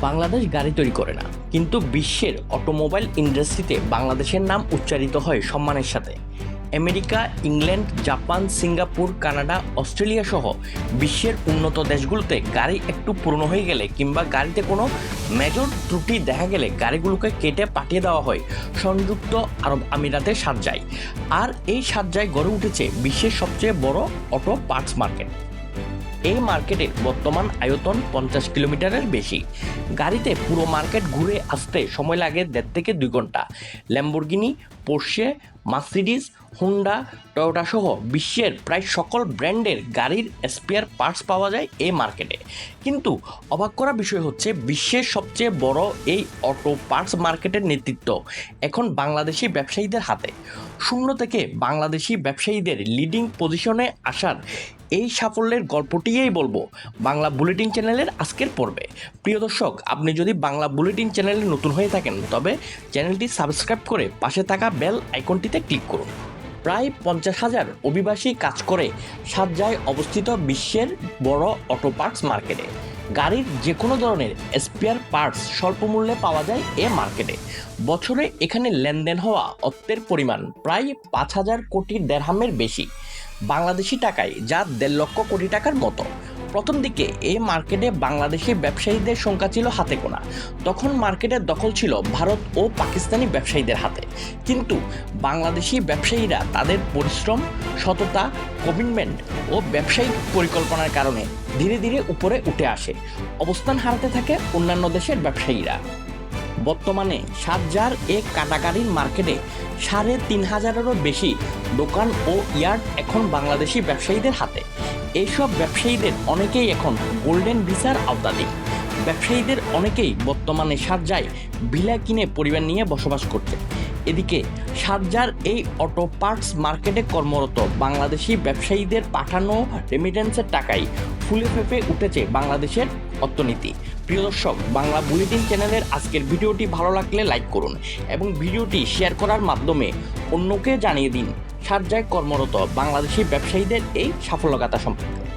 বাংলাদেশ গাড়ি তৈরি করে না, কিন্তু বিশ্বের অটোমোবাইল ইন্ডাস্ট্রিতে বাংলাদেশের নাম উচ্চারিত হয় সম্মানের সাথে। America, England, Japan, Singapore, Canada, Australia সহ বিশ্বের উন্নত দেশগুলোতে গাড়ি একটু পুরনো হয়ে গেলে কিংবা গাড়িতে কোনো মেজর ত্রুটি দেখা গেলে গাড়িগুলোকে কেটে পাঠিয়ে দেওয়া হয় সংযুক্ত আরব আমিরাতে সাজ্জায়। আর এই সাজ্জায় গড়ে উঠেছে বিশ্বের সবচেয়ে বড় অটো পার্টস মার্কেট। এই মার্কেটের বর্তমান আয়তন 50 কিলোমিটারের বেশি। গাড়িতে পুরো মার্কেট ঘুরে আসতে সময় লাগে 1.5 থেকে 2 ঘন্টা। Lamborghini, Porsche, Mercedes, Honda, Toyota সহ বিশ্বের প্রায় সকল ব্র্যান্ডের গাড়ির স্পেয়ার পার্টস পাওয়া যায় এই মার্কেটে। কিন্তু অবাক করা বিষয় হচ্ছে, বিশ্বের সবচেয়ে বড় এই অটো পার্টস মার্কেটের নেতৃত্ব এখন বাংলাদেশি ব্যবসায়ীদের হাতে। শূন্য থেকে বাংলাদেশি ব্যবসায়ীদের লিডিং পজিশনে আসার এই সাফল্যের গল্পটিই বলবো বাংলা বুলেটিন চ্যানেলের আজকের পর্বে। প্রিয় দর্শক, আপনি যদি বাংলা বুলেটিন চ্যানেলে নতুন হয়ে থাকেন তবে চ্যানেলটি সাবস্ক্রাইব করে পাশে থাকা বেল আইকনটিতে ক্লিক করুন। প্রায় 50,000 অভিবাসী কাজ করে সাজ্জায় অবস্থিত বিশ্বের বড় অটো পার্টস মার্কেটে। গাড়ির যে কোনো ধরনের স্পেয়ার পার্টস স্বল্প মূল্যে পাওয়া যায় এ মার্কেটে। বছরে এখানে লেনদেন হওয়া অর্থের পরিমাণ প্রায় 5,000 কোটি দিরহামের বেশি, বাংলাদেশি টাকায় যা 1.5 লক্ষ কোটি টাকার মতো। প্রথম দিকে এই মার্কেটে বাংলাদেশি ব্যবসায়ীদের সংখ্যা ছিল হাতে গোনা। তখন মার্কেটের দখল ছিল ভারত ও পাকিস্তানি ব্যবসায়ীদের হাতে। কিন্তু বাংলাদেশি ব্যবসায়ীরা তাদের পরিশ্রম, সততা, কমিটমেন্ট ও ব্যবসায়িক পরিকল্পনার কারণে ধীরে ধীরে উপরে উঠে আসে। অবস্থান হারাতে থাকে অন্যান্য দেশের ব্যবসায়ীরা। বর্তমানে সাজ্জার এই কাটাকাটির মার্কেটে 3,500-এরও বেশি দোকান ও ইয়ার্ড এখন বাংলাদেশি ব্যবসায়ীদের হাতে। এইসব ব্যবসায়ীদের অনেকেই এখন গোল্ডেন ভিসার আওতাধীন। ব্যবসায়ীদের অনেকেই বর্তমানে সাজ্জায় ভিলা কিনে পরিবার নিয়ে বসবাস করছে। এদিকে সাজ্জার এই অটো পার্টস মার্কেটে কর্মরত বাংলাদেশি ব্যবসায়ীদের পাঠানো রেমিটেন্সের টাকায় ফুলে ফেঁপে উঠেছে বাংলাদেশের অর্থনীতি। প্রিয় দর্শক, বাংলা বুলেটিন চ্যানেলের আজকের ভিডিওটি ভালো লাগলে লাইক করুন এবং ভিডিওটি শেয়ার করার মাধ্যমে অন্যকে জানিয়ে দিন সাজ্জায় কর্মরত বাংলাদেশি ব্যবসায়ীদের এই সাফল্যগাথা সম্পর্কে।